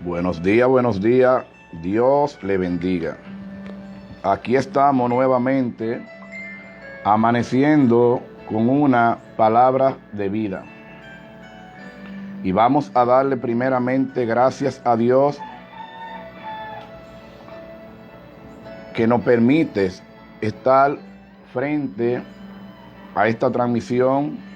Buenos días, Dios le bendiga. Aquí estamos nuevamente amaneciendo con una palabra de vida. Y vamos a darle primeramente gracias a Dios que nos permite estar frente a esta transmisión,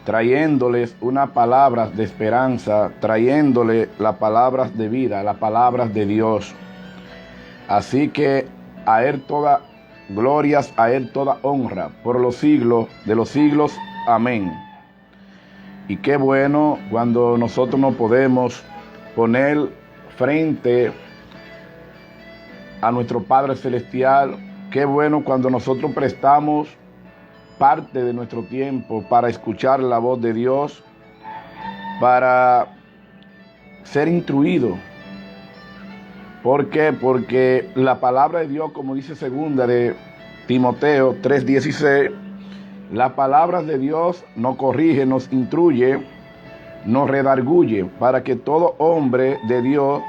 trayéndoles una palabra de esperanza, trayéndole las palabras de vida, las palabras de Dios. Así que a Él toda glorias, a Él toda honra, por los siglos de los siglos. Amén. Y qué bueno cuando nosotros nos podemos poner frente a nuestro Padre Celestial. Qué bueno cuando nosotros prestamos parte de nuestro tiempo para escuchar la voz de Dios, para ser instruido. ¿Por qué? Porque la palabra de Dios, como dice segunda de Timoteo 3:16, las palabras de Dios nos corrige, nos instruye, nos redarguye, para que todo hombre de Dios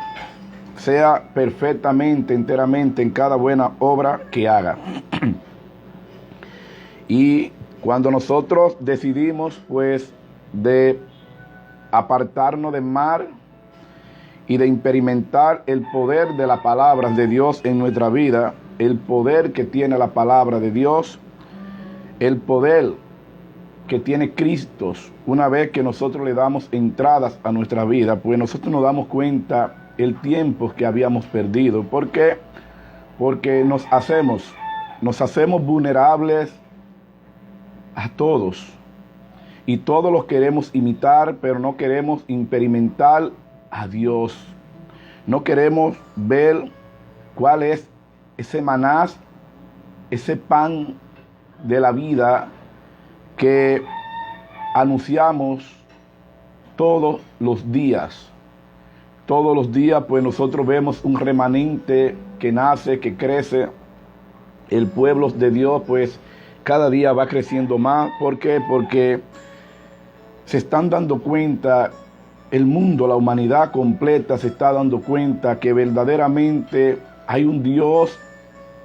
sea perfectamente, enteramente en cada buena obra que haga. Y cuando nosotros decidimos pues de apartarnos del mal y de experimentar el poder de las palabras de Dios en nuestra vida, el poder que tiene la palabra de Dios, el poder que tiene Cristo, una vez que nosotros le damos entradas a nuestra vida, pues nosotros nos damos cuenta el tiempo que habíamos perdido. ¿Por qué? Porque nos hacemos vulnerables a todos, y todos los queremos imitar, pero no queremos experimentar a Dios. No queremos ver cuál es ese maná, ese pan de la vida que anunciamos todos los días. Todos los días pues nosotros vemos un remanente que nace, que crece. El pueblo de Dios pues cada día va creciendo más. ¿Por qué? Porque se están dando cuenta, el mundo, la humanidad completa se está dando cuenta que verdaderamente hay un Dios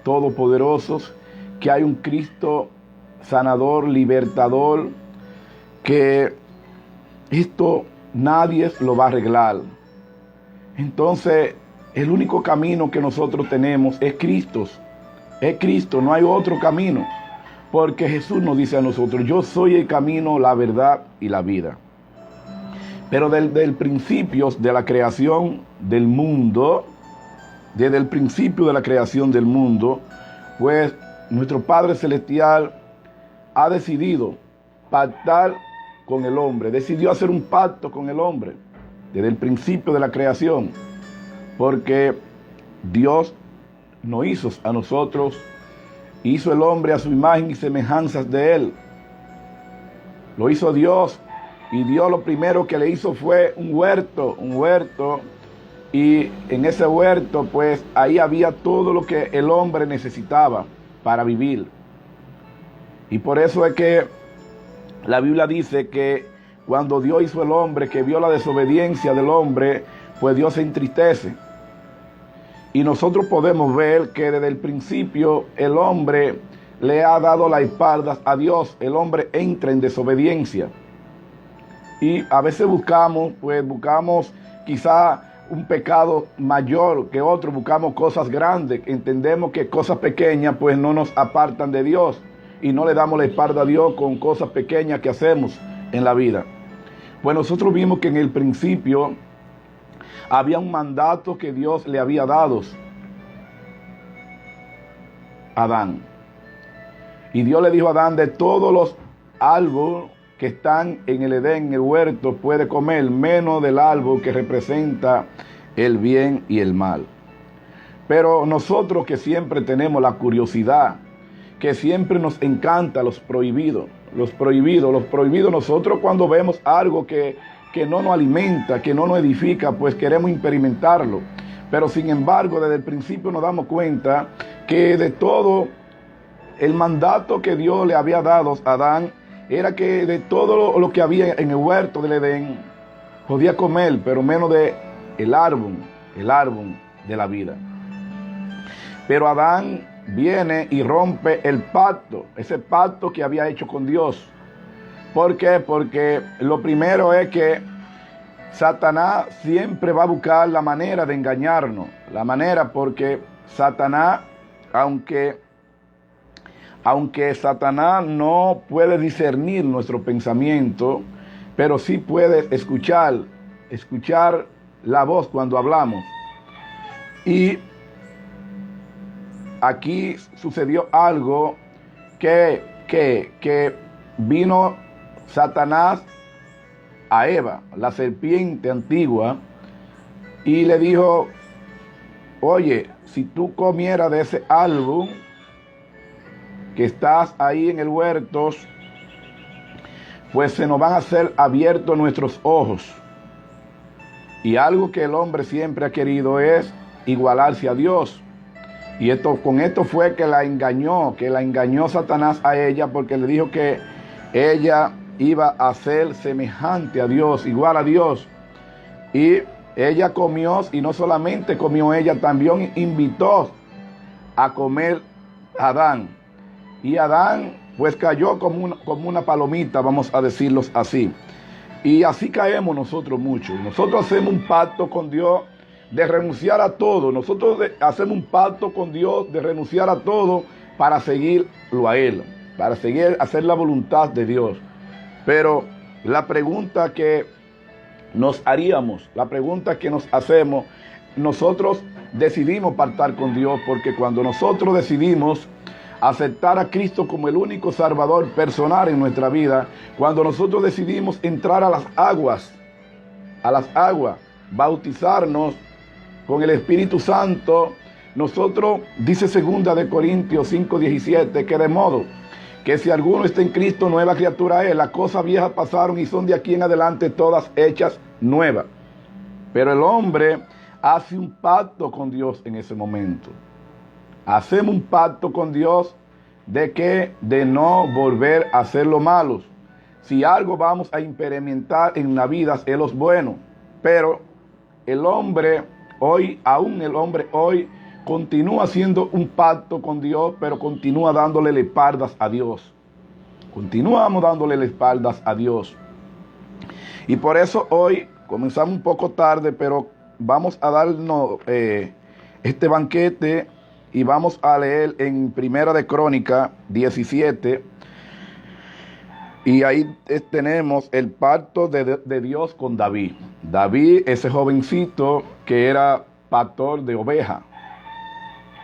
todopoderoso, que hay un Cristo sanador, libertador, que esto nadie lo va a arreglar. Entonces, el único camino que nosotros tenemos es Cristo. Es Cristo, no hay otro camino. Porque Jesús nos dice a nosotros: yo soy el camino, la verdad y la vida. Pero desde el principio de la creación del mundo, pues nuestro Padre Celestial ha decidido pactar con el hombre, decidió hacer un pacto con el hombre desde el principio de la creación, porque Dios nos hizo a nosotros, hizo el hombre a su imagen y semejanzas de él. Lo hizo Dios, y Dios lo primero que le hizo fue un huerto, y en ese huerto pues ahí había todo lo que el hombre necesitaba para vivir. Y por eso es que la Biblia dice que cuando Dios hizo el hombre, que vio la desobediencia del hombre, pues Dios se entristece. Y nosotros podemos ver que desde el principio el hombre le ha dado la espalda a Dios. El hombre entra en desobediencia. Y a veces buscamos quizá un pecado mayor que otro, buscamos cosas grandes. Entendemos que cosas pequeñas pues no nos apartan de Dios. Y no le damos la espalda a Dios con cosas pequeñas que hacemos en la vida. Pues nosotros vimos que en el principio había un mandato que Dios le había dado a Adán. Y Dios le dijo a Adán: de todos los árboles que están en el Edén, en el huerto, puede comer, menos del árbol que representa el bien y el mal. Pero nosotros que siempre tenemos la curiosidad, que siempre nos encanta los prohibidos, nosotros cuando vemos algo que no nos alimenta, que no nos edifica, pues queremos experimentarlo. Pero sin embargo, desde el principio nos damos cuenta que de todo el mandato que Dios le había dado a Adán, era que de todo lo que había en el huerto del Edén, podía comer, pero menos de el árbol de la vida. Pero Adán viene y rompe el pacto, ese pacto que había hecho con Dios. ¿Por qué? Porque lo primero es que Satanás siempre va a buscar la manera de engañarnos. La manera, porque Satanás, aunque Satanás no puede discernir nuestro pensamiento, pero sí puede escuchar la voz cuando hablamos. Y aquí sucedió algo que vino Satanás a Eva, la serpiente antigua, y le dijo: oye, si tú comieras de ese árbol que estás ahí en el huerto, pues se nos van a hacer abiertos nuestros ojos. Y algo que el hombre siempre ha querido es igualarse a Dios. Y con esto fue que la engañó Satanás a ella, porque le dijo que ella iba a ser semejante a Dios, igual a Dios. Y ella comió, y no solamente comió ella, también invitó a comer a Adán. Y Adán pues cayó como una palomita, vamos a decirlo así. Y así caemos nosotros mucho. Nosotros hacemos un pacto con Dios de renunciar a todo. Nosotros hacemos un pacto con Dios de renunciar a todo para seguirlo a Él, para hacer la voluntad de Dios. Pero la pregunta que nos haríamos, la pregunta que nos hacemos, nosotros decidimos pactar con Dios, porque cuando nosotros decidimos aceptar a Cristo como el único Salvador personal en nuestra vida, cuando nosotros decidimos entrar a las aguas, bautizarnos con el Espíritu Santo, nosotros, dice 2 Corintios 5:17, que de modo que si alguno está en Cristo, nueva criatura es, las cosas viejas pasaron y son de aquí en adelante todas hechas nuevas. Pero el hombre hace un pacto con Dios en ese momento. Hacemos un pacto con Dios de no volver a hacer lo malo. Si algo vamos a experimentar en la vida es lo bueno. Pero el hombre hoy continúa haciendo un pacto con Dios, pero continúa dándole las espaldas a Dios. Continuamos dándole las espaldas a Dios. Y por eso hoy comenzamos un poco tarde, pero vamos a darnos este banquete y vamos a leer en Primera de Crónicas 17. Y ahí tenemos el pacto de Dios con David. David, ese jovencito que era pastor de ovejas.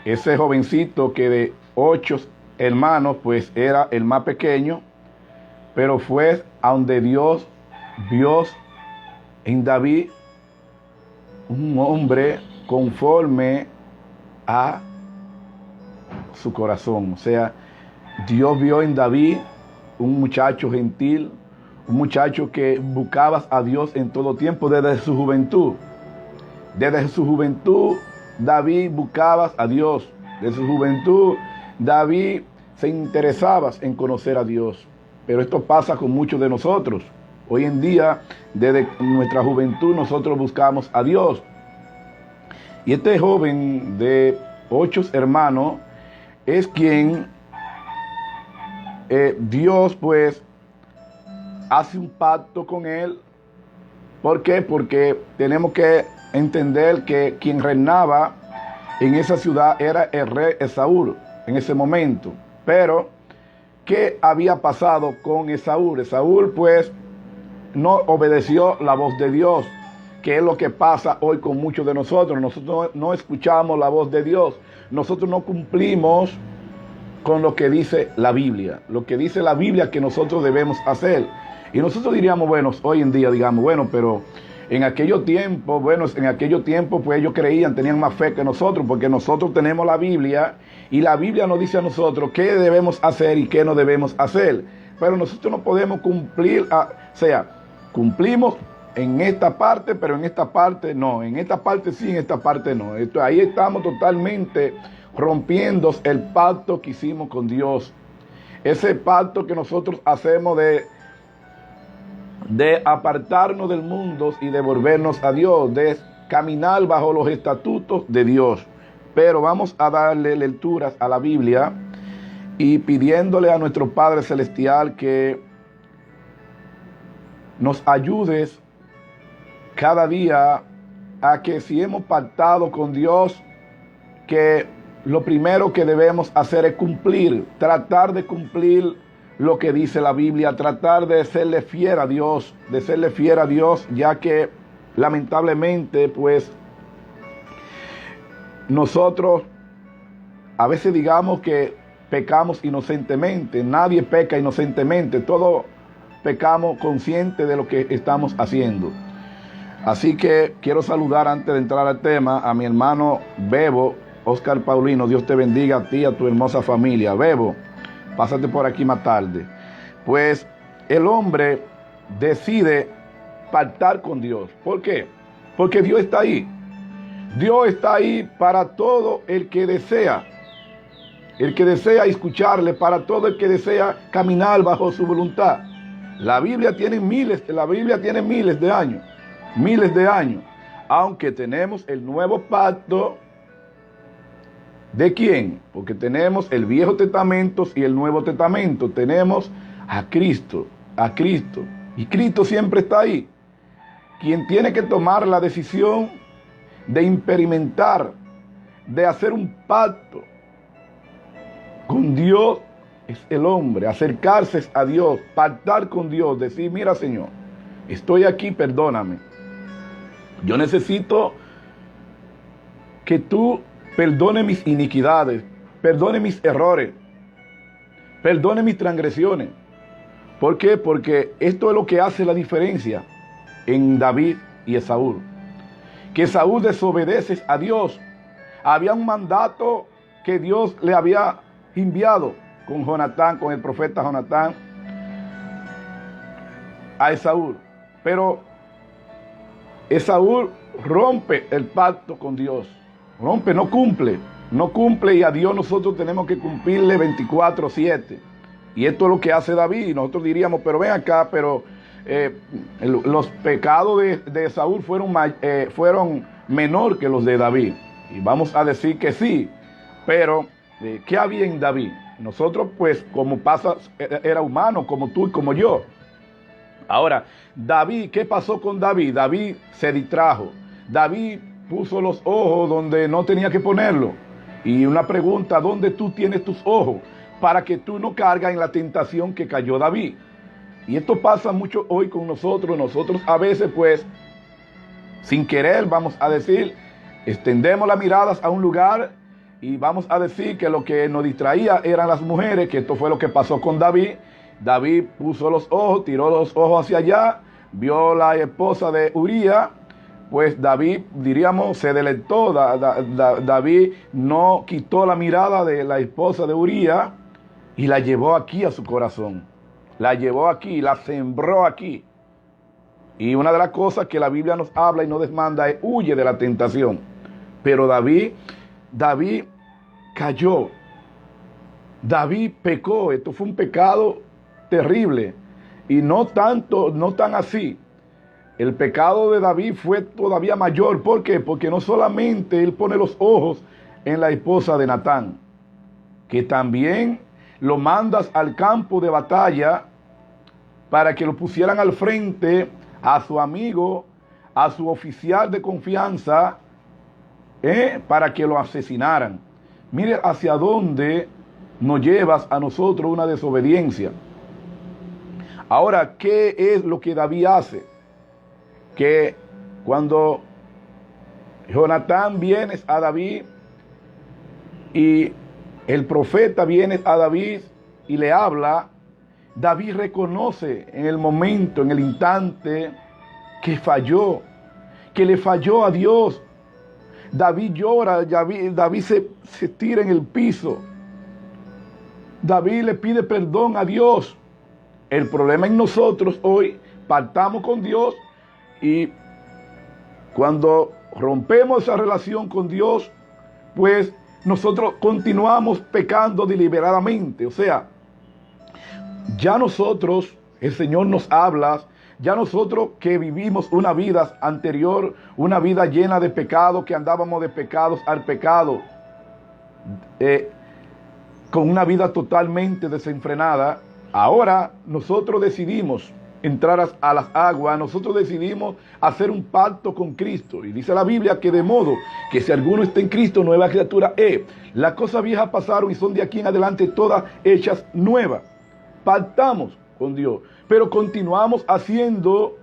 Ese jovencito que de 8 hermanos, pues era el más pequeño, pero fue a donde Dios vio en David un hombre conforme a su corazón. O sea, Dios vio en David un muchacho gentil, un muchacho que buscaba a Dios en todo tiempo desde su juventud. Desde su juventud, David buscaba a Dios. Desde su juventud, David se interesaba en conocer a Dios. Pero esto pasa con muchos de nosotros. Hoy en día, desde nuestra juventud, nosotros buscamos a Dios. Y este joven de 8 hermanos es quien Dios pues hace un pacto con él. ¿Por qué? Porque tenemos que entender que quien reinaba en esa ciudad era el rey Esaú en ese momento. Pero, ¿qué había pasado con Esaú? Esaú pues no obedeció la voz de Dios, que es lo que pasa hoy con muchos de nosotros. Nosotros no escuchamos la voz de Dios. Nosotros no cumplimos con lo que dice la Biblia. Lo que dice la Biblia que nosotros debemos hacer. Y nosotros diríamos, bueno, hoy en día digamos, bueno, pero en aquellos tiempos, pues ellos creían, tenían más fe que nosotros, porque nosotros tenemos la Biblia y la Biblia nos dice a nosotros qué debemos hacer y qué no debemos hacer. Pero nosotros no podemos cumplir, cumplimos en esta parte, pero en esta parte no. En esta parte sí, en esta parte no. Ahí estamos totalmente rompiendo el pacto que hicimos con Dios. Ese pacto que nosotros hacemos de apartarnos del mundo y de volvernos a Dios, de caminar bajo los estatutos de Dios. Pero vamos a darle lecturas a la Biblia y pidiéndole a nuestro Padre Celestial que nos ayudes cada día a que si hemos pactado con Dios, que lo primero que debemos hacer es cumplir, tratar de cumplir lo que dice la Biblia, tratar de serle fiel a Dios, ya que lamentablemente pues nosotros a veces digamos que pecamos inocentemente. Nadie peca inocentemente, todos pecamos conscientes de lo que estamos haciendo. Así que quiero saludar antes de entrar al tema a mi hermano Bebo, Oscar Paulino. Dios te bendiga a ti y a tu hermosa familia. Bebo, pásate por aquí más tarde. Pues el hombre decide pactar con Dios. ¿Por qué? Porque Dios está ahí. Dios está ahí para todo el que desea. El que desea escucharle, para todo el que desea caminar bajo su voluntad. La Biblia tiene miles de años. Miles de años. Aunque tenemos el nuevo pacto. ¿De quién? Porque tenemos el Viejo Testamento y el Nuevo Testamento. Tenemos a Cristo. Y Cristo siempre está ahí. Quien tiene que tomar la decisión de experimentar, de hacer un pacto con Dios, es el hombre. Acercarse a Dios, pactar con Dios, decir, mira Señor, estoy aquí, perdóname. Yo necesito que tú perdone mis iniquidades, perdone mis errores, perdone mis transgresiones. ¿Por qué? Porque esto es lo que hace la diferencia en David y Esaú. Que Esaú desobedece a Dios. Había un mandato que Dios le había enviado con Jonatán, con el profeta Jonatán, a Esaú. Pero Esaú rompe el pacto con Dios. No cumple y a Dios nosotros tenemos que cumplirle 24/7. Y esto es lo que hace David. Y nosotros diríamos, pero ven acá, pero los pecados de Esaú fueron menor que los de David. Y vamos a decir que sí, pero ¿qué había en David? Nosotros pues como pasa, era humano como tú y como yo. Ahora, David, ¿qué pasó con David? David se distrajo. David puso los ojos donde no tenía que ponerlo. Y una pregunta, ¿dónde tú tienes tus ojos? Para que tú no cargas en la tentación que cayó David. Y esto pasa mucho hoy con nosotros. Nosotros a veces pues, sin querer, vamos a decir, extendemos las miradas a un lugar y vamos a decir que lo que nos distraía eran las mujeres, que esto fue lo que pasó con David. David puso los ojos, tiró los ojos hacia allá, vio la esposa de Uría, pues David, diríamos, se deleitó. David no quitó la mirada de la esposa de Uría y la llevó aquí a su corazón. La llevó aquí, la sembró aquí. Y una de las cosas que la Biblia nos habla y nos demanda es: huye de la tentación. Pero David cayó. David pecó. Esto fue un pecado terrible. Y no tan así. El pecado de David fue todavía mayor. ¿Por qué? Porque no solamente él pone los ojos en la esposa de Natán, que también lo mandas al campo de batalla para que lo pusieran al frente a su amigo, a su oficial de confianza, para que lo asesinaran. Mire hacia dónde nos llevas a nosotros una desobediencia. Ahora, ¿qué es lo que David hace? Que cuando Jonatán viene a David y el profeta viene a David y le habla, David reconoce en el momento, en el instante, que falló, que le falló a Dios. David llora, David se tira en el piso. David le pide perdón a Dios. El problema en nosotros hoy, pactamos con Dios y cuando rompemos esa relación con Dios, pues nosotros continuamos pecando deliberadamente. O sea, ya nosotros, el Señor nos habla, ya nosotros que vivimos una vida anterior, una vida llena de pecado, que andábamos de pecados al pecado, con una vida totalmente desenfrenada, ahora nosotros decidimos entrar a las aguas, nosotros decidimos hacer un pacto con Cristo. Y dice la Biblia que de modo que si alguno está en Cristo, nueva criatura es. Las cosas viejas pasaron y son de aquí en adelante todas hechas nuevas. Pactamos con Dios, pero continuamos haciendo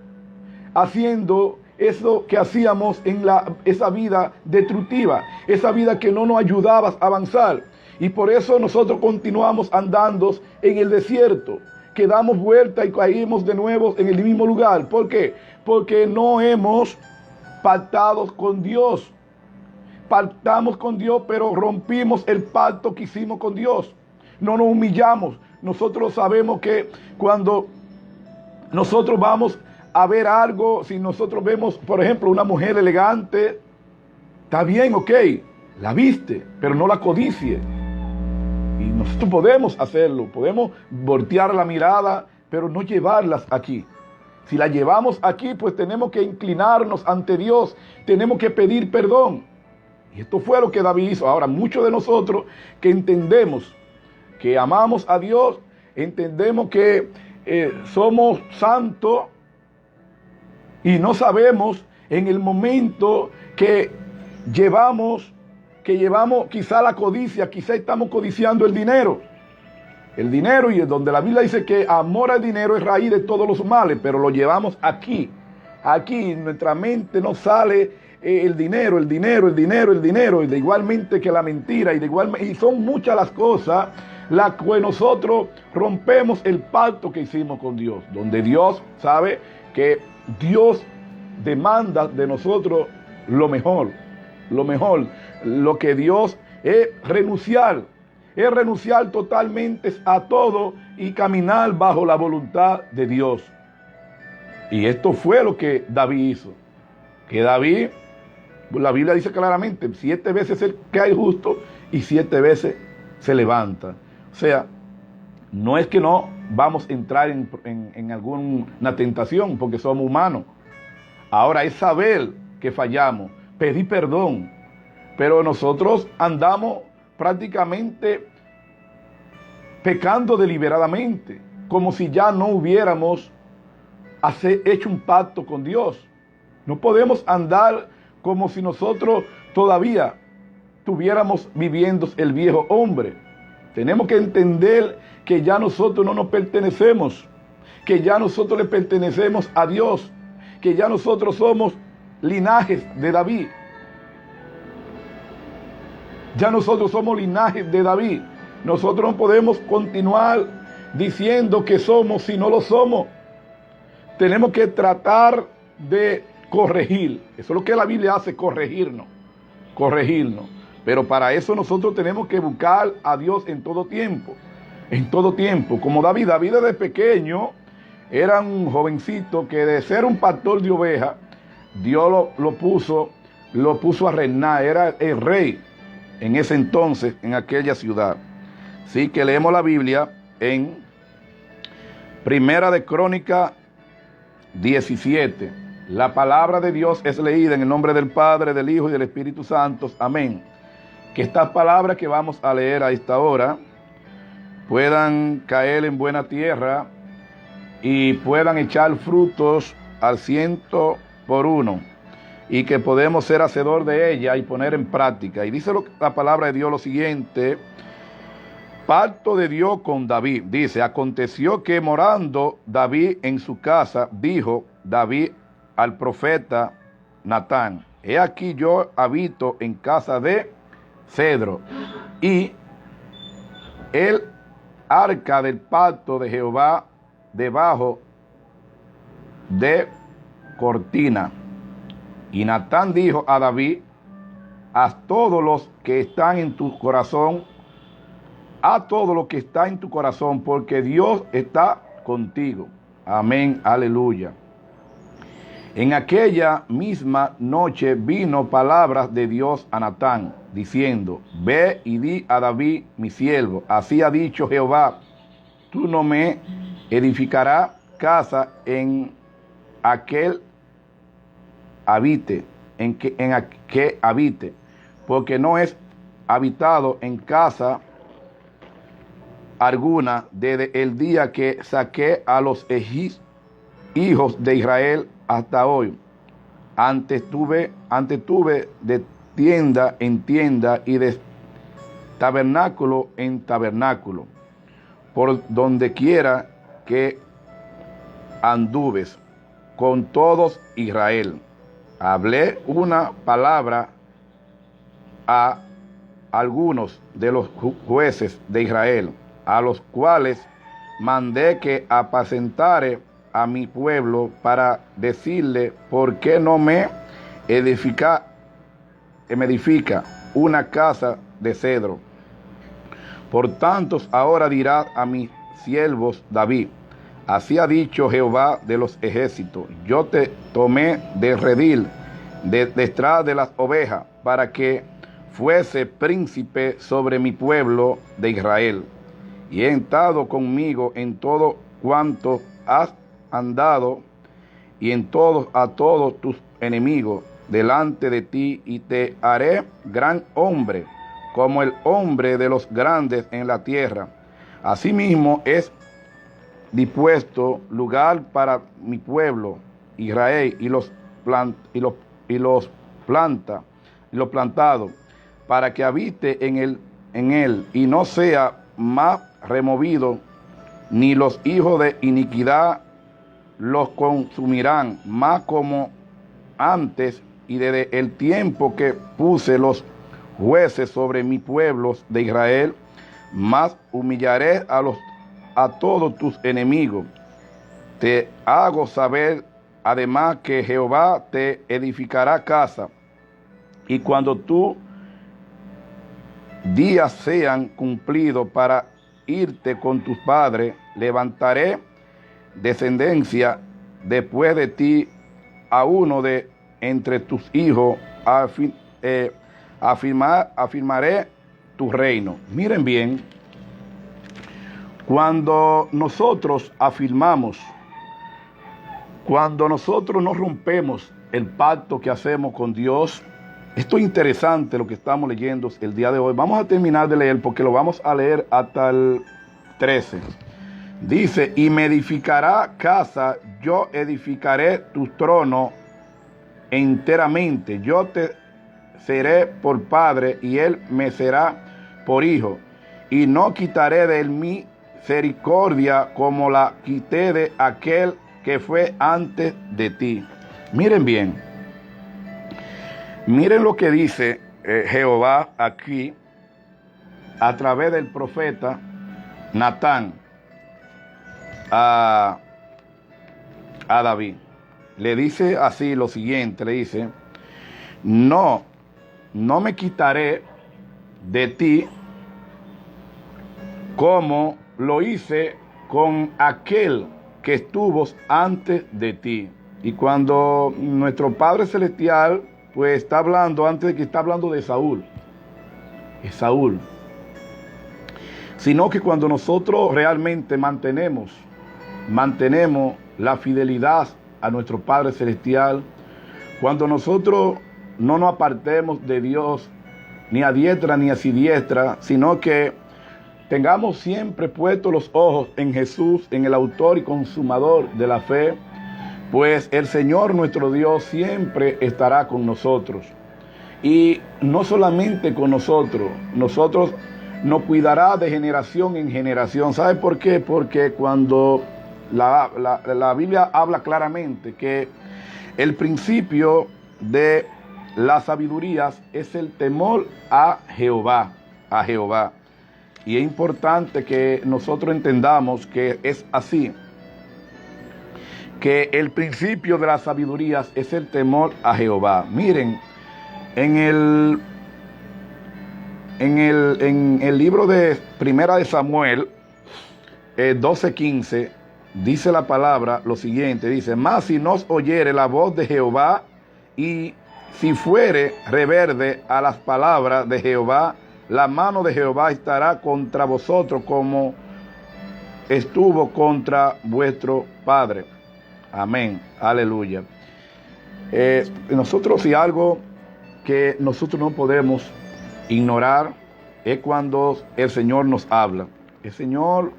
eso que hacíamos en esa vida destructiva, esa vida que no nos ayudaba a avanzar. Y por eso nosotros continuamos andando en el desierto, que damos vuelta y caímos de nuevo en el mismo lugar. ¿Por qué? Porque no hemos pactado con Dios. Pactamos con Dios, pero rompimos el pacto que hicimos con Dios. No nos humillamos. Nosotros sabemos que cuando nosotros vamos a ver algo, si nosotros vemos, por ejemplo, una mujer elegante, está bien, ok, la viste, pero no la codicie. Y nosotros podemos hacerlo, podemos voltear la mirada, pero no llevarlas aquí. Si la llevamos aquí, pues tenemos que inclinarnos ante Dios, tenemos que pedir perdón. Y esto fue lo que David hizo. Ahora, muchos de nosotros que entendemos que amamos a Dios, entendemos que somos santos y no sabemos en el momento que llevamos quizá la codicia, quizá estamos codiciando el dinero. El dinero, y es donde la Biblia dice que amor al dinero es raíz de todos los males, pero lo llevamos aquí. Aquí en nuestra mente no sale el dinero, y de igualmente que la mentira, y son muchas las cosas las que nosotros rompemos el pacto que hicimos con Dios, donde Dios sabe que Dios demanda de nosotros lo mejor, lo que Dios es renunciar totalmente a todo y caminar bajo la voluntad de Dios. Y esto fue lo que David hizo, que David, la Biblia dice claramente, 7 veces se cae justo y 7 veces se levanta. O sea, no es que no vamos a entrar en alguna tentación porque somos humanos. Ahora es saber que fallamos, pedir perdón. Pero nosotros andamos prácticamente pecando deliberadamente, como si ya no hubiéramos hecho un pacto con Dios. No podemos andar como si nosotros todavía estuviéramos viviendo el viejo hombre. Tenemos que entender que ya nosotros no nos pertenecemos, que ya nosotros le pertenecemos a Dios, que ya nosotros somos linajes de David. Ya nosotros somos linaje de David. Nosotros no podemos continuar diciendo que somos si no lo somos. Tenemos que tratar de corregir. Eso es lo que la Biblia hace, corregirnos. Corregirnos. Pero para eso nosotros tenemos que buscar a Dios en todo tiempo. En todo tiempo. Como David. David desde pequeño era un jovencito que de ser un pastor de ovejas, Dios lo puso a reinar. Era el rey en ese entonces, en aquella ciudad. Así que leemos la Biblia en Primera de Crónicas 17. La palabra de Dios es leída en el nombre del Padre, del Hijo y del Espíritu Santo. Amén. Que estas palabras que vamos a leer a esta hora puedan caer en buena tierra y puedan echar frutos al 100%, y que podemos ser hacedor de ella y poner en práctica. Y dice la palabra de Dios lo siguiente: pacto de Dios con David. Dice: aconteció que morando David en su casa, dijo David al profeta Natán: he aquí yo habito en casa de cedro, y el arca del pacto de Jehová debajo de cortina. Y Natán dijo a David: haz todos los que están en tu corazón, haz todo lo que está en tu corazón, porque Dios está contigo. Amén, aleluya. En aquella misma noche vino palabras de Dios a Natán, diciendo: ve y di a David mi siervo, así ha dicho Jehová, tú no me edificarás casa en aquel habite, en que habite, porque no es habitado en casa alguna desde el día que saqué a los hijos de Israel hasta hoy. Antes tuve de tienda en tienda y de tabernáculo en tabernáculo, por donde quiera que anduves con todos Israel. Hablé una palabra a algunos de los jueces de Israel, a los cuales mandé que apacentare a mi pueblo, para decirle: ¿por qué no me edifica una casa de cedro? Por tanto, ahora dirás a mis siervos David: así ha dicho Jehová de los ejércitos: yo te tomé de redil detrás de las ovejas, para que fuese príncipe sobre mi pueblo de Israel. Y he estado conmigo en todo cuanto has andado, y en a todos tus enemigos delante de ti, y te haré gran hombre, como el hombre de los grandes en la tierra. Asimismo es dispuesto lugar para mi pueblo Israel, y los plantado, para que habite en él, y no sea más removido, ni los hijos de iniquidad los consumirán más como antes, y desde el tiempo que puse los jueces sobre mi pueblo de Israel, más humillaré a todos tus enemigos. Te hago saber además que Jehová te edificará casa, y cuando tus días sean cumplidos para irte con tus padres, levantaré descendencia después de ti, a uno de entre tus hijos, afirmaré tu reino. Miren bien, cuando nosotros afirmamos, cuando nosotros no rompemos el pacto que hacemos con Dios, esto es interesante lo que estamos leyendo el día de hoy. Vamos a terminar de leer porque lo vamos a leer hasta el 13. Dice: y me edificará casa, yo edificaré tu trono enteramente. Yo te seré por padre, y él me será por hijo. Y no quitaré de mi misericordia como la quité de aquel que fue antes de ti. Miren bien. Miren lo que dice Jehová aquí a través del profeta Natán a David. Le dice así lo siguiente, le dice: no me quitaré de ti como lo hice con aquel que estuvo antes de ti. Y cuando nuestro Padre Celestial pues está hablando, antes de que está hablando de Saúl, es Saúl, sino que cuando nosotros realmente mantenemos la fidelidad a nuestro Padre Celestial, cuando nosotros no nos apartemos de Dios ni a diestra ni a siniestra, sino que tengamos siempre puestos los ojos en Jesús, en el autor y consumador de la fe, pues el Señor nuestro Dios siempre estará con nosotros. Y no solamente con nosotros nos cuidará de generación en generación. ¿Sabe por qué? Porque cuando la Biblia habla claramente que el principio de las sabidurías es el temor a Jehová. Y es importante que nosotros entendamos que es así, que el principio de las sabidurías es el temor a Jehová. Miren, en el libro de Primera de Samuel 12:15 dice la palabra lo siguiente, dice: mas si nos oyere la voz de Jehová, y si fuere reverde a las palabras de Jehová, la mano de Jehová estará contra vosotros como estuvo contra vuestro padre. Amén, aleluya. Nosotros, si algo que nosotros no podemos ignorar, es cuando el Señor nos habla. El Señor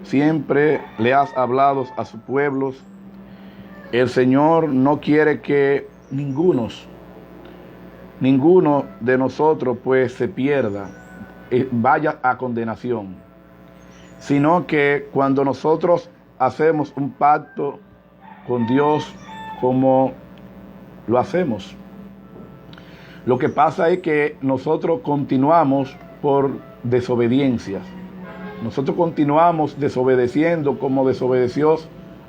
siempre le ha hablado a sus pueblos. El Señor no quiere que ninguno de nosotros pues se pierda, vaya a condenación, sino que cuando nosotros hacemos un pacto con Dios, como lo hacemos, lo que pasa es que nosotros continuamos por desobediencias. Nosotros continuamos desobedeciendo, como desobedeció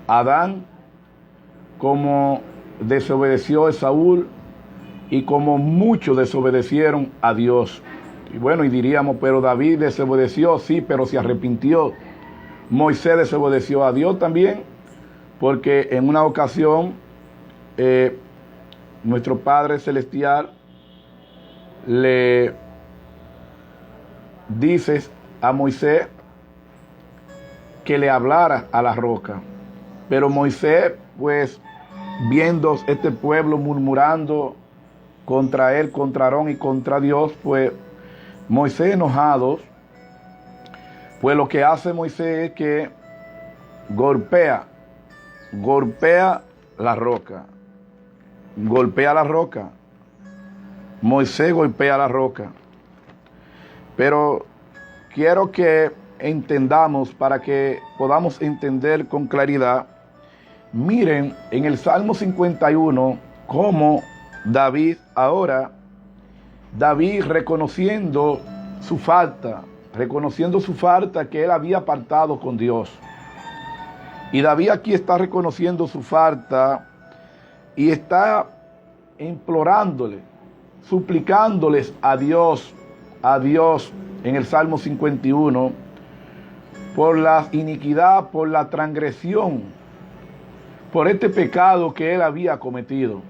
Adán, como desobedeció Saúl, y como muchos desobedecieron a Dios. Y bueno, y diríamos, pero David desobedeció, sí, pero se arrepintió. Moisés desobedeció a Dios también, porque en una ocasión nuestro Padre Celestial le dice a Moisés que le hablara a la roca. Pero Moisés, pues, viendo este pueblo murmurando contra él, contra Aarón y contra Dios, pues Moisés enojado, pues lo que hace Moisés es que golpea la roca. Moisés golpea la roca. Pero quiero que entendamos, para que podamos entender con claridad, miren en el Salmo 51 cómo David reconociendo su falta que él había apartado con Dios. Y David aquí está reconociendo su falta y está implorándole, suplicándoles a Dios en el Salmo 51 por la iniquidad, por la transgresión, por este pecado que él había cometido.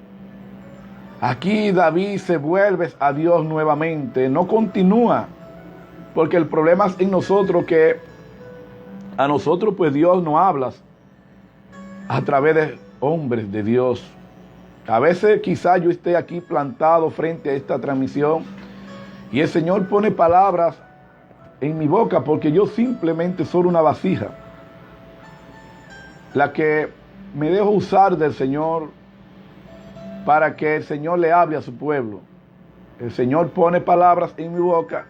Aquí David se vuelve a Dios nuevamente, no continúa, porque el problema es en nosotros, que a nosotros pues Dios no habla a través de hombres de Dios. A veces quizás yo esté aquí plantado frente a esta transmisión y el Señor pone palabras en mi boca, porque yo simplemente soy una vasija, la que me dejo usar del Señor para que el Señor le hable a su pueblo. El Señor pone palabras en mi boca,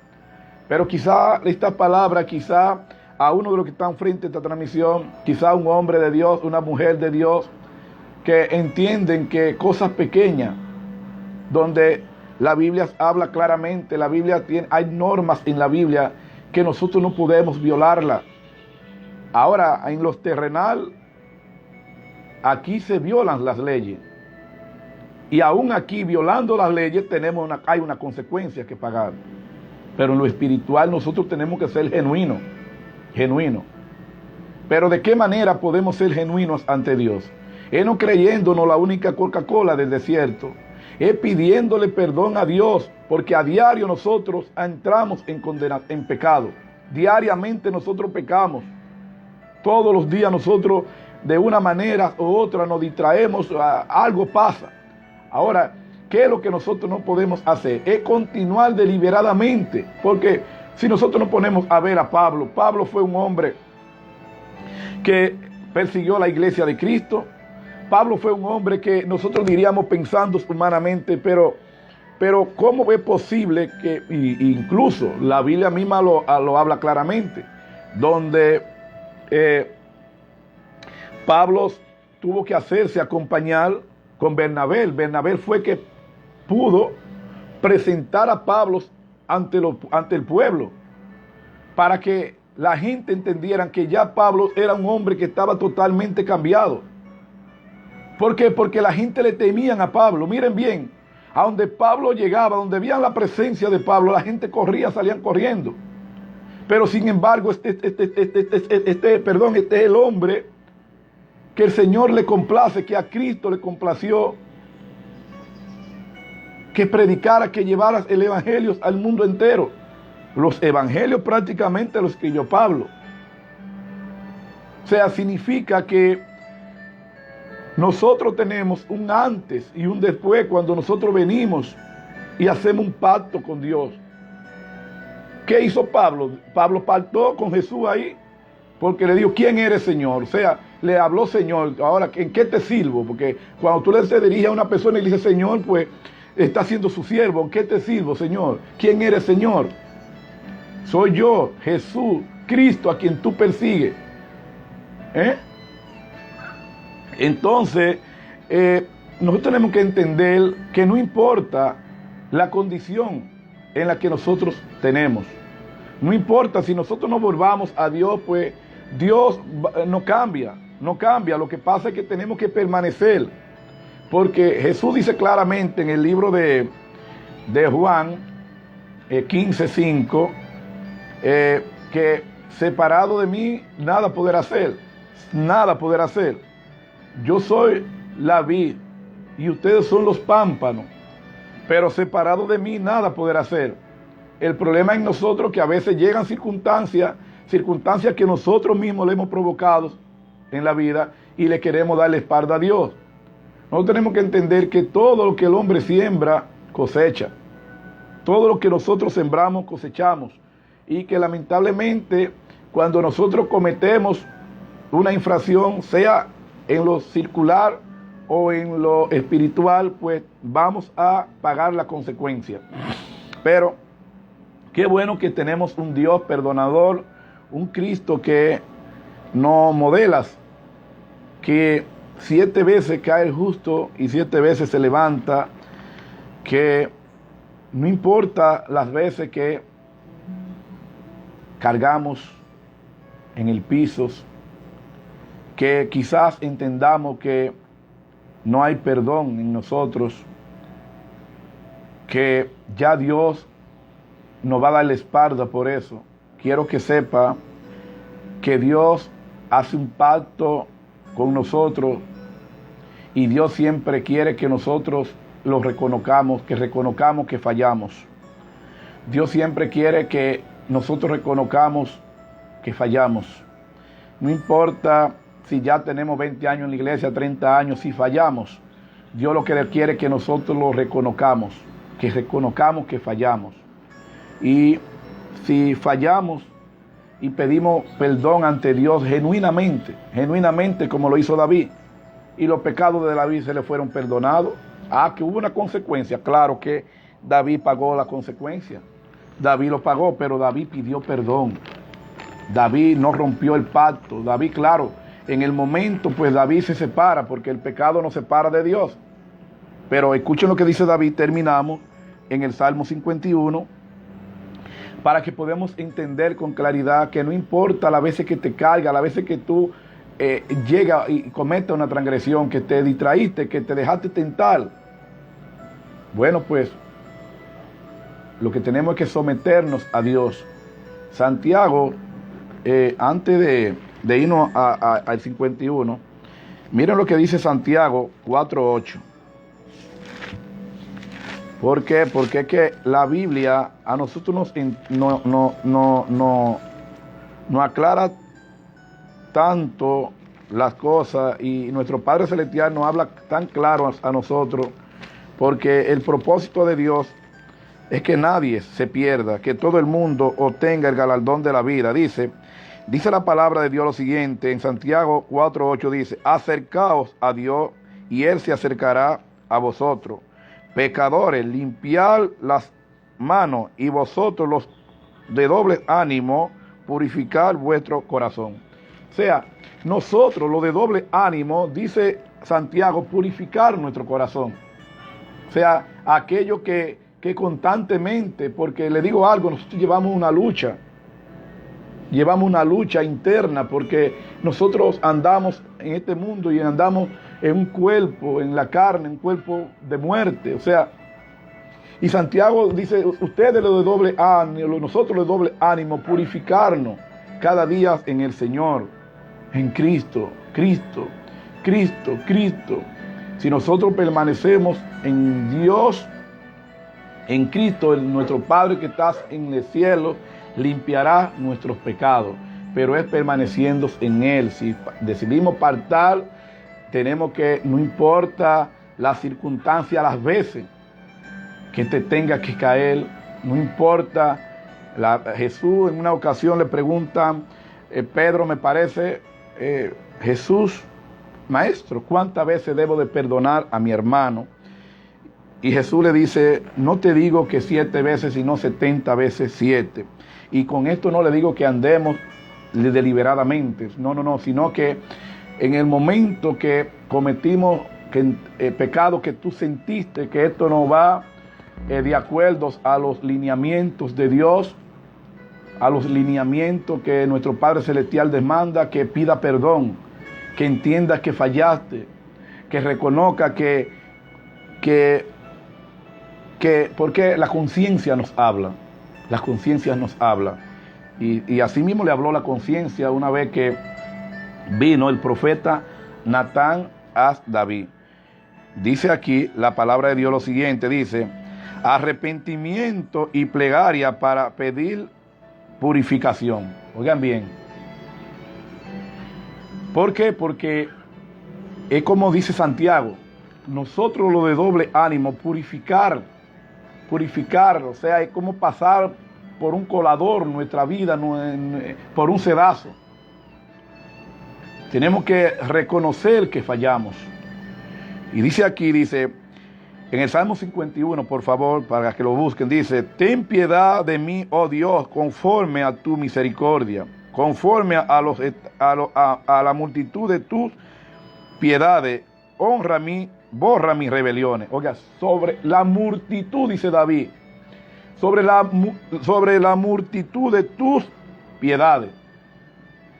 pero quizá esta palabra, quizá a uno de los que están frente a esta transmisión, quizá un hombre de Dios, una mujer de Dios, que entienden que cosas pequeñas, donde La Biblia habla claramente, hay normas en la Biblia que nosotros no podemos violarla. Ahora, en lo terrenal, aquí se violan las leyes. Y aún aquí, violando las leyes, hay una consecuencia que pagar. Pero en lo espiritual nosotros tenemos que ser genuinos. Pero ¿de qué manera podemos ser genuinos ante Dios? Es no creyéndonos la única Coca-Cola del desierto. Es pidiéndole perdón a Dios, porque a diario nosotros entramos en pecado. Diariamente nosotros pecamos. Todos los días nosotros de una manera u otra nos distraemos, algo pasa. Ahora, ¿qué es lo que nosotros no podemos hacer? Es continuar deliberadamente, porque si nosotros nos ponemos a ver a Pablo, Pablo fue un hombre que persiguió la iglesia de Cristo. Pablo fue un hombre que nosotros diríamos pensando humanamente, pero ¿cómo es posible que, incluso la Biblia misma lo habla claramente, donde Pablo tuvo que hacerse acompañar con Bernabé? Bernabé fue que pudo presentar a Pablo ante el pueblo, para que la gente entendiera que ya Pablo era un hombre que estaba totalmente cambiado. ¿Por qué? Porque la gente le temían a Pablo. Miren bien, a donde Pablo llegaba, donde veían la presencia de Pablo, la gente corría, salían corriendo. Pero sin embargo, este es el hombre que el Señor le complace, que a Cristo le complació que predicara, que llevara el evangelio al mundo entero. Los evangelios prácticamente los escribió Pablo. O sea, significa que nosotros tenemos un antes y un después cuando nosotros venimos y hacemos un pacto con Dios. ¿Qué hizo Pablo? Pablo pactó con Jesús ahí, porque le dijo, ¿quién eres, Señor? O sea, le habló Señor. Ahora, ¿en qué te sirvo? Porque cuando tú te diriges a una persona y le dices Señor, pues está siendo su siervo. ¿En qué te sirvo, Señor? ¿Quién eres, Señor? Soy yo, Jesús, Cristo, a quien tú persigues. Entonces, nosotros tenemos que entender que no importa la condición en la que nosotros tenemos. No importa si nosotros nos volvamos a Dios, pues Dios no cambia. Lo que pasa es que tenemos que permanecer. Porque Jesús dice claramente en el libro de Juan 15:5, que separado de mí nada poder hacer. Yo soy la vid y ustedes son los pámpanos, pero separado de mí nada poder hacer. El problema es en nosotros, que a veces llegan circunstancias que nosotros mismos le hemos provocado en la vida y le queremos dar la espalda a Dios. Nosotros tenemos que entender que todo lo que el hombre siembra, cosecha. Todo lo que nosotros sembramos, cosechamos. Y que lamentablemente, cuando nosotros cometemos una infracción, sea en lo circular o en lo espiritual, pues vamos a pagar la consecuencia. Pero qué bueno que tenemos un Dios perdonador, un Cristo que nos modela, que 7 veces cae el justo y 7 veces se levanta, que no importa las veces que cargamos en el piso, que quizás entendamos que no hay perdón en nosotros, que ya Dios nos va a dar la espalda por eso. Quiero que sepa que Dios hace un pacto con nosotros y Dios siempre quiere que nosotros lo reconozcamos, que fallamos. Dios siempre quiere que nosotros reconozcamos que fallamos. No importa si ya tenemos 20 años en la iglesia, 30 años, si fallamos, Dios lo que quiere es que nosotros lo reconozcamos que fallamos. Y si fallamos y pedimos perdón ante Dios genuinamente como lo hizo David, y los pecados de David se le fueron perdonados, que hubo una consecuencia, claro que David pagó la consecuencia, David lo pagó, pero David pidió perdón, David no rompió el pacto, David, claro, en el momento pues David se separa, porque el pecado nos separa de Dios, pero escuchen lo que dice David, terminamos, en el Salmo 51, para que podamos entender con claridad que no importa las veces que te caiga, las veces que tú llegas y cometas una transgresión, que te distraíste, que te dejaste tentar. Bueno, pues lo que tenemos es que someternos a Dios. Santiago, antes de irnos al 51, miren lo que dice Santiago 4:8. ¿Por qué? Porque es que la Biblia a nosotros nos aclara tanto las cosas, y nuestro Padre Celestial nos habla tan claro a nosotros, porque el propósito de Dios es que nadie se pierda, que todo el mundo obtenga el galardón de la vida. Dice la palabra de Dios lo siguiente, en Santiago 4:8 dice: acercaos a Dios y Él se acercará a vosotros. Pecadores, limpiad las manos, y vosotros los de doble ánimo, purificad vuestro corazón. O sea, nosotros los de doble ánimo, dice Santiago, purificar nuestro corazón. O sea, aquello que constantemente, porque le digo algo, nosotros llevamos una lucha interna, porque nosotros andamos en este mundo y andamos en un cuerpo, en la carne, un cuerpo de muerte. O sea, y Santiago dice, ustedes los de doble ánimo, nosotros los de doble ánimo, purificarnos cada día en el Señor, en Cristo. Si nosotros permanecemos en Dios, en Cristo, nuestro Padre que estás en el cielo limpiará nuestros pecados, pero es permaneciendo en Él. Si decidimos apartar, tenemos que, no importa la circunstancia, las veces que te tenga que caer, no importa. Jesús en una ocasión le pregunta, Pedro me parece, Jesús, maestro, ¿cuántas veces debo de perdonar a mi hermano? Y Jesús le dice, no te digo que 7 veces, sino 70 veces 7. Y con esto no le digo que andemos deliberadamente, no, sino que en el momento que cometimos pecado, que tú sentiste que esto no va de acuerdo a los lineamientos de Dios, a los lineamientos que nuestro Padre Celestial demanda, que pida perdón, que entienda que fallaste, que reconozca porque la conciencia nos habla, y así mismo le habló la conciencia una vez que vino el profeta Natán a David. Dice aquí la palabra de Dios lo siguiente, dice, arrepentimiento y plegaria para pedir purificación. Oigan bien. ¿Por qué? Porque es como dice Santiago, nosotros lo de doble ánimo, purificar, o sea, es como pasar por un colador nuestra vida, por un sedazo. Tenemos que reconocer que fallamos. Y dice aquí, en el Salmo 51, por favor, para que lo busquen, dice, ten piedad de mí, oh Dios, conforme a tu misericordia, conforme a la multitud de tus piedades, honra a mí, borra mis rebeliones. Oiga, sobre la multitud, dice David, sobre la multitud de tus piedades.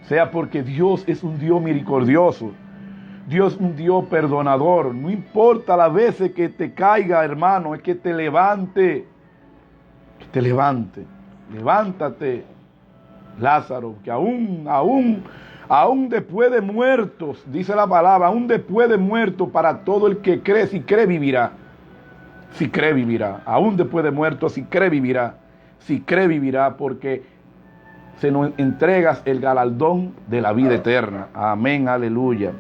O sea, porque Dios es un Dios misericordioso, Dios es un Dios perdonador. No importa las veces que te caiga, hermano, es que te levante, levántate, Lázaro, que aún después de muertos, dice la palabra, aún después de muertos, para todo el que cree, si cree vivirá, aún después de muertos, si cree vivirá, porque se nos entregas el galardón de la vida eterna. Amén, aleluya.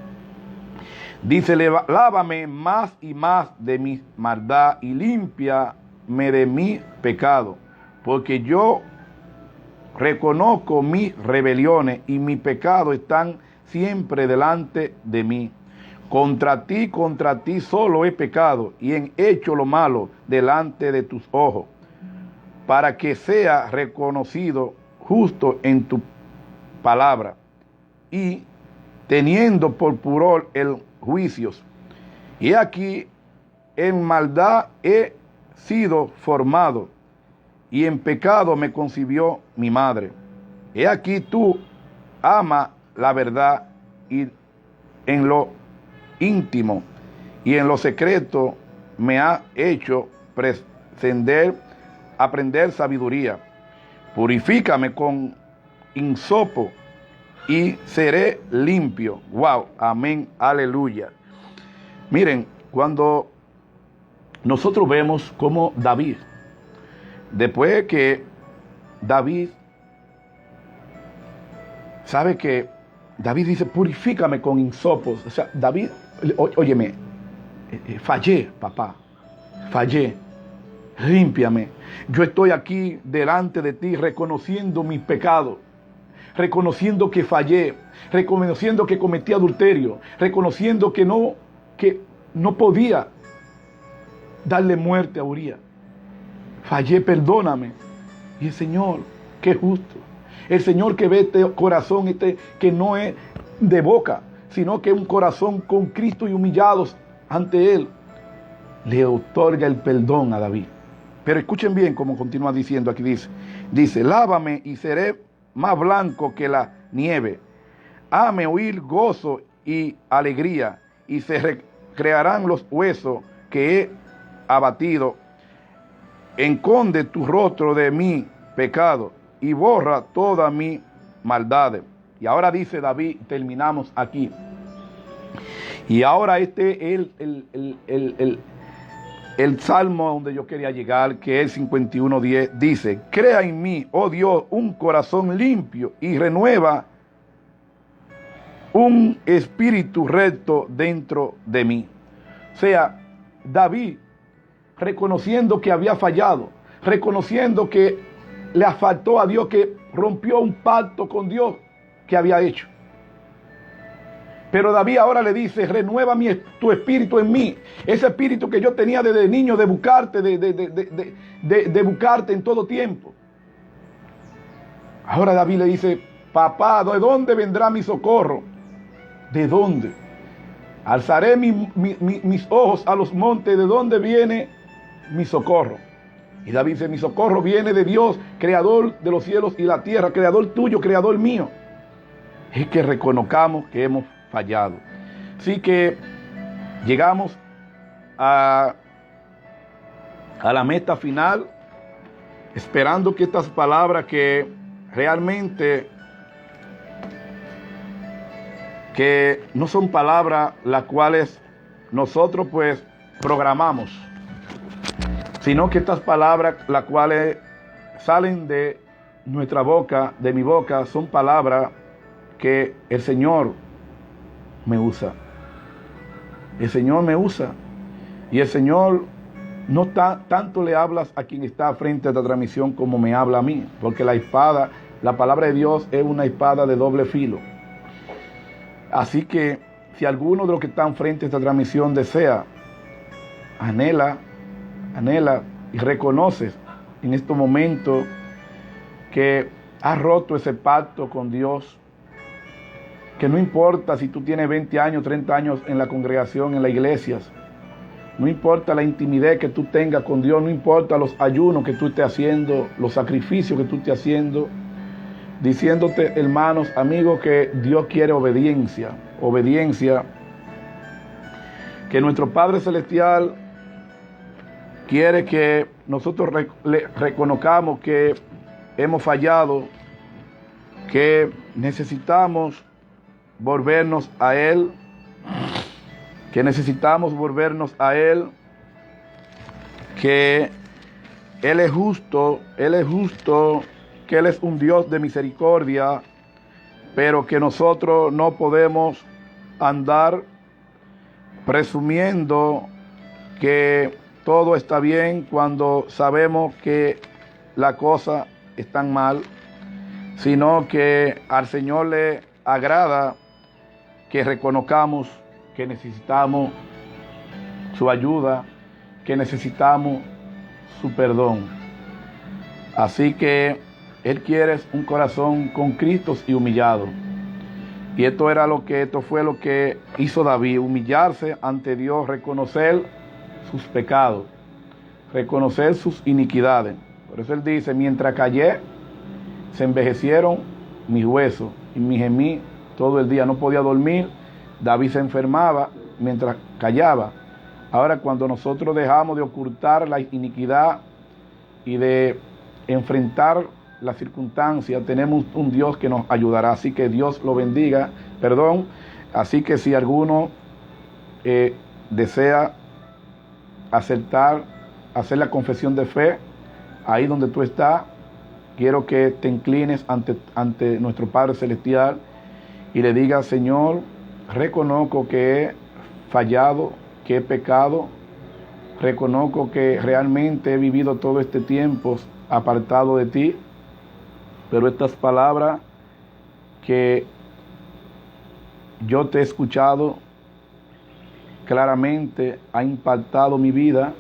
Dice, lávame más y más de mi maldad y límpiame de mi pecado, porque yo reconozco mis rebeliones y mis pecados están siempre delante de mí. Contra ti solo he pecado y he hecho lo malo delante de tus ojos, para que sea reconocido justo en tu palabra y teniendo por pudor el juicios. Y aquí en maldad he sido formado, y en pecado me concibió mi madre. He aquí tú ama la verdad, y en lo íntimo y en lo secreto me ha hecho aprender sabiduría. Purifícame con hisopo y seré limpio. Wow, amén, aleluya. Miren, cuando nosotros vemos cómo David, después que David, sabe que David dice, purifícame con hisopos. O sea, David, óyeme, fallé, papá, fallé, límpiame. Yo estoy aquí delante de ti reconociendo mis pecados, reconociendo que fallé, reconociendo que cometí adulterio, reconociendo que no podía darle muerte a Urías. Fallé, perdóname. Y el Señor, qué justo. El Señor que ve este corazón, que no es de boca, sino que es un corazón con Cristo y humillados ante Él, le otorga el perdón a David. Pero escuchen bien como continúa diciendo aquí, dice, lávame y seré más blanco que la nieve. Hame oír gozo y alegría, y se recrearán los huesos que he abatido. Esconde tu rostro de mi pecado y borra toda mi maldad. Y ahora dice David, terminamos aquí. Y ahora este es el salmo donde yo quería llegar, que es 51:10, dice, crea en mí, oh Dios, un corazón limpio y renueva un espíritu recto dentro de mí. O sea, David, reconociendo que había fallado, reconociendo que le faltó a Dios, que rompió un pacto con Dios que había hecho. Pero David ahora le dice, renueva tu espíritu en mí. Ese espíritu que yo tenía desde niño de buscarte, de buscarte en todo tiempo. Ahora David le dice, papá, ¿de dónde vendrá mi socorro? ¿De dónde? Alzaré mis ojos a los montes, ¿de dónde viene mi socorro? Y David dice, mi socorro viene de Dios, creador de los cielos y la tierra, creador tuyo, creador mío. Es que reconozcamos que hemos fallado. Así que llegamos a la meta final, esperando que estas palabras que realmente que no son palabras las cuales nosotros pues programamos, sino que estas palabras las cuales salen de nuestra boca, de mi boca, son palabras que el Señor me usa. El Señor me usa. Y el Señor no tanto le hablas a quien está frente a esta transmisión como me habla a mí. Porque la palabra de Dios es una espada de doble filo. Así que si alguno de los que están frente a esta transmisión desea, anhela y reconoces en estos momentos que has roto ese pacto con Dios, que no importa si tú tienes 20 años, 30 años en la congregación, en las iglesias, no importa la intimidad que tú tengas con Dios, no importa los ayunos que tú estés haciendo, los sacrificios que tú estés haciendo, diciéndote, hermanos, amigos, que Dios quiere obediencia, que nuestro Padre Celestial quiere que nosotros reconozcamos que hemos fallado, que necesitamos volvernos a Él, que Él es justo, que Él es un Dios de misericordia, pero que nosotros no podemos andar presumiendo que todo está bien cuando sabemos que las cosas están mal, sino que al Señor le agrada que reconozcamos que necesitamos su ayuda, que necesitamos su perdón. Así que Él quiere un corazón contrito y humillado. Y esto fue lo que hizo David, humillarse ante Dios, reconocer sus pecados. reconocer sus iniquidades. Por eso él dice, mientras callé, se envejecieron mis huesos y mi gemí todo el día. No podía dormir. David se enfermaba mientras callaba. Ahora, cuando nosotros dejamos de ocultar la iniquidad y de enfrentar las circunstancias, tenemos un Dios que nos ayudará. Así que Dios lo bendiga. Así que si alguno desea hacer la confesión de fe, ahí donde tú estás, quiero que te inclines ante nuestro Padre Celestial y le digas: Señor, reconozco que he fallado, que he pecado, reconozco que realmente he vivido todo este tiempo apartado de ti, pero estas palabras que yo te he escuchado claramente ha impactado mi vida.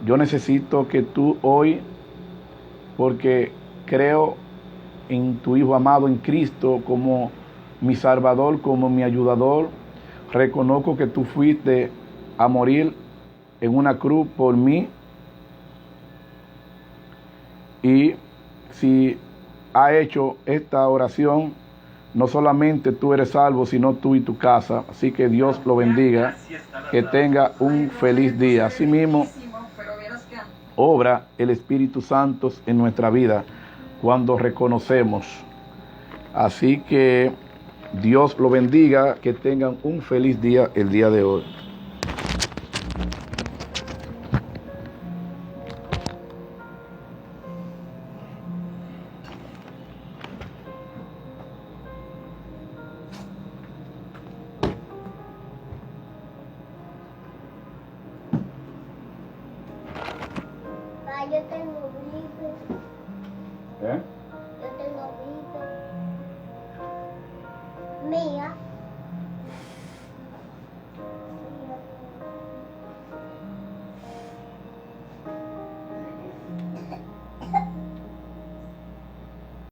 Yo necesito que tú hoy, porque creo en tu Hijo amado, en Cristo, como mi Salvador, como mi ayudador, reconozco que tú fuiste a morir en una cruz por mí. Y si ha hecho esta oración, no solamente tú eres salvo, sino tú y tu casa. Así que Dios lo bendiga, que tenga un feliz día. Asimismo, obra el Espíritu Santo en nuestra vida cuando reconocemos. Así que Dios lo bendiga, que tengan un feliz día el día de hoy. Yo tengo brillo. ¿Eh? Yo tengo brillo. Mía.